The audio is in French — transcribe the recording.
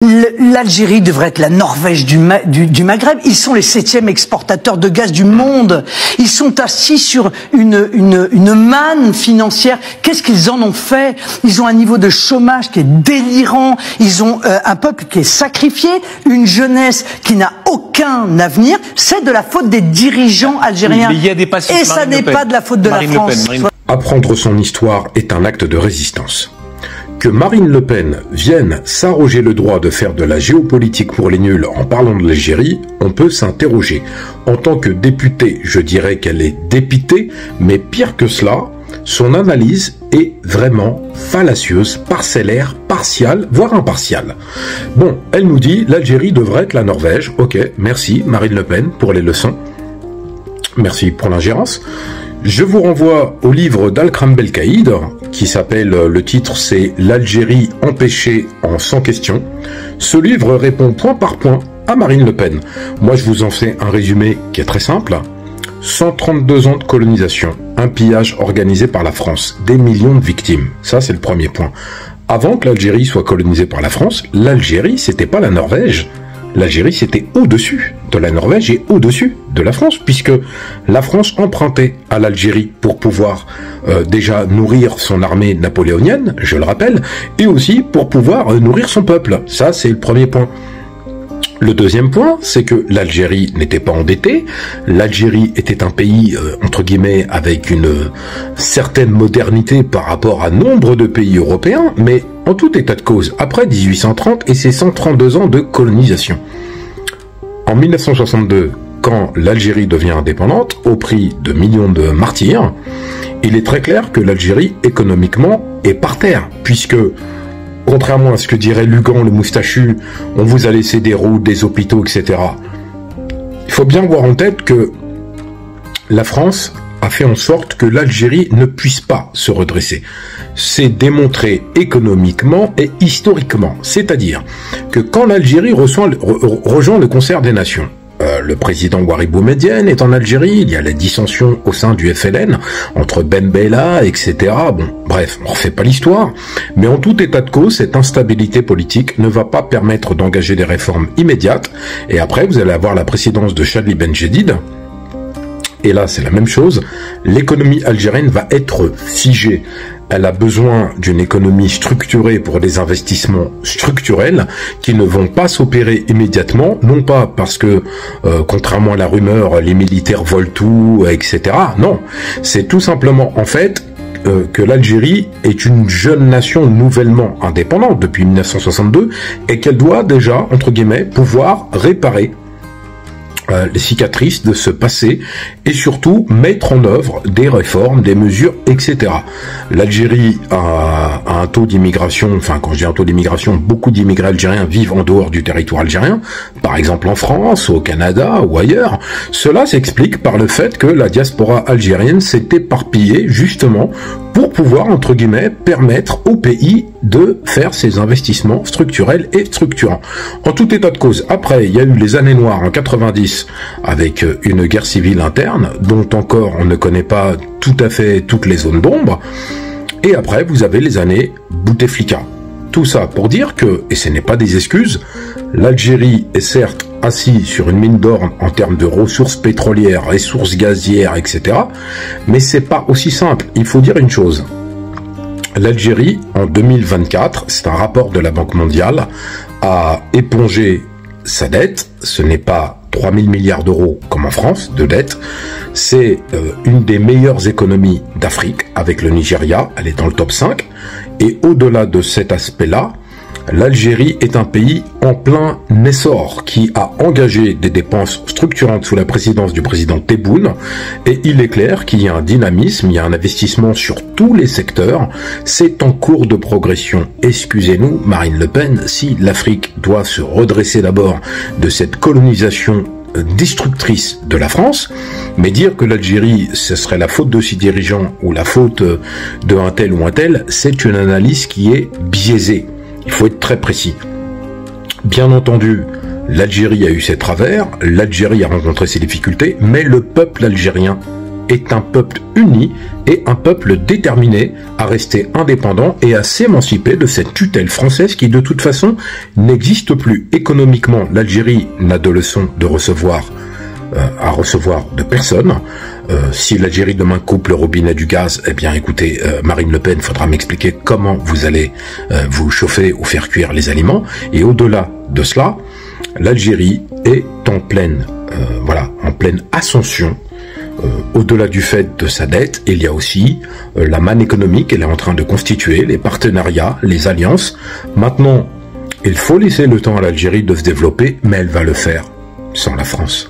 L'Algérie devrait être la Norvège du Maghreb. Ils sont les 7e exportateurs de gaz du monde. Ils sont assis sur une manne financière. Qu'est-ce qu'ils en ont fait? Ils ont un niveau de chômage qui est délirant. Ils ont un peuple qui est sacrifié, une jeunesse qui n'a aucun avenir. C'est de la faute des dirigeants algériens. Mais il y a des passifs, et ça n'est pas de la faute de la France. Apprendre son histoire est un acte de résistance. Que Marine Le Pen vienne s'arroger le droit de faire de la géopolitique pour les nuls en parlant de l'Algérie, on peut s'interroger. En tant que députée, je dirais qu'elle est dépitée, mais pire que cela, son analyse est vraiment fallacieuse, parcellaire, partiale, voire impartiale. Bon, elle nous dit l'Algérie devrait être la Norvège. Ok, merci Marine Le Pen pour les leçons. Merci pour l'ingérence. Je vous renvoie au livre d'Akram Belkaïd, qui s'appelle, le titre c'est L'Algérie empêchée en 100 questions. Ce livre répond point par point à Marine Le Pen. Moi je vous en fais un résumé qui est très simple. 132 ans de colonisation, un pillage organisé par la France, des millions de victimes. Ça c'est le premier point. Avant que l'Algérie soit colonisée par la France, l'Algérie c'était pas la Norvège. L'Algérie, c'était au-dessus de la Norvège et au-dessus de la France, puisque la France empruntait à l'Algérie pour pouvoir déjà nourrir son armée napoléonienne, je le rappelle, et aussi pour pouvoir nourrir son peuple. Ça, c'est le premier point. Le deuxième point, c'est que l'Algérie n'était pas endettée, l'Algérie était un pays, entre guillemets, avec une certaine modernité par rapport à nombre de pays européens, mais en tout état de cause, après 1830 et ses 132 ans de colonisation. En 1962, quand l'Algérie devient indépendante, au prix de millions de martyrs, il est très clair que l'Algérie, économiquement, est par terre, puisque contrairement à ce que dirait Lugan le moustachu, on vous a laissé des routes, des hôpitaux, etc. Il faut bien avoir en tête que la France a fait en sorte que l'Algérie ne puisse pas se redresser. C'est démontré économiquement et historiquement. C'est-à-dire que quand l'Algérie rejoint le concert des nations, le président Ouari Boumedienne est en Algérie, il y a les dissensions au sein du FLN, entre Ben Bella, etc. Bon, bref, on refait pas l'histoire, mais en tout état de cause, cette instabilité politique ne va pas permettre d'engager des réformes immédiates, et après vous allez avoir la présidence de Chadli Benjedid, et là c'est la même chose, l'économie algérienne va être figée. Elle a besoin d'une économie structurée pour des investissements structurels qui ne vont pas s'opérer immédiatement, non pas parce que, contrairement à la rumeur, les militaires volent tout, etc. Non, c'est tout simplement en fait que l'Algérie est une jeune nation nouvellement indépendante depuis 1962 et qu'elle doit déjà, entre guillemets, pouvoir réparer les cicatrices de ce passé et surtout mettre en œuvre des réformes, des mesures, etc. L'Algérie a un taux d'immigration, enfin quand je dis un taux d'immigration, beaucoup d'immigrés algériens vivent en dehors du territoire algérien, par exemple en France, au Canada ou ailleurs. Cela s'explique par le fait que la diaspora algérienne s'est éparpillée justement pour pouvoir, entre guillemets, permettre au pays de faire ses investissements structurels et structurants. En tout état de cause, après, il y a eu les années noires en 90 avec une guerre civile interne, dont encore on ne connaît pas tout à fait toutes les zones d'ombre, et après vous avez les années Bouteflika. Tout ça pour dire que, et ce n'est pas des excuses, l'Algérie est certes assise sur une mine d'or en termes de ressources pétrolières, ressources gazières, etc. Mais c'est pas aussi simple. Il faut dire une chose. L'Algérie, en 2024, c'est un rapport de la Banque mondiale, a épongé sa dette. Ce n'est pas 3 000 milliards d'euros comme en France, de dette. C'est une des meilleures économies d'Afrique, avec le Nigeria. Elle est dans le top 5. Et au-delà de cet aspect-là, l'Algérie est un pays en plein essor qui a engagé des dépenses structurantes sous la présidence du président Tebboune et il est clair qu'il y a un dynamisme, il y a un investissement sur tous les secteurs, c'est en cours de progression. Excusez-nous, Marine Le Pen, si l'Afrique doit se redresser d'abord de cette colonisation destructrice de la France, mais dire que l'Algérie ce serait la faute de ses dirigeants ou la faute de un tel ou un tel, c'est une analyse qui est biaisée. Il faut être très précis. Bien entendu, l'Algérie a eu ses travers, l'Algérie a rencontré ses difficultés, mais le peuple algérien est un peuple uni et un peuple déterminé à rester indépendant et à s'émanciper de cette tutelle française qui de toute façon n'existe plus. Économiquement, l'Algérie n'a de leçons à recevoir de personne. Si l'Algérie demain coupe le robinet du gaz, eh bien écoutez, Marine Le Pen, faudra m'expliquer comment vous allez vous chauffer ou faire cuire les aliments. Et au-delà de cela, l'Algérie est en pleine ascension. Au-delà du fait de sa dette, il y a aussi la manne économique. Elle est en train de constituer les partenariats, les alliances. Maintenant, il faut laisser le temps à l'Algérie de se développer, mais elle va le faire sans la France.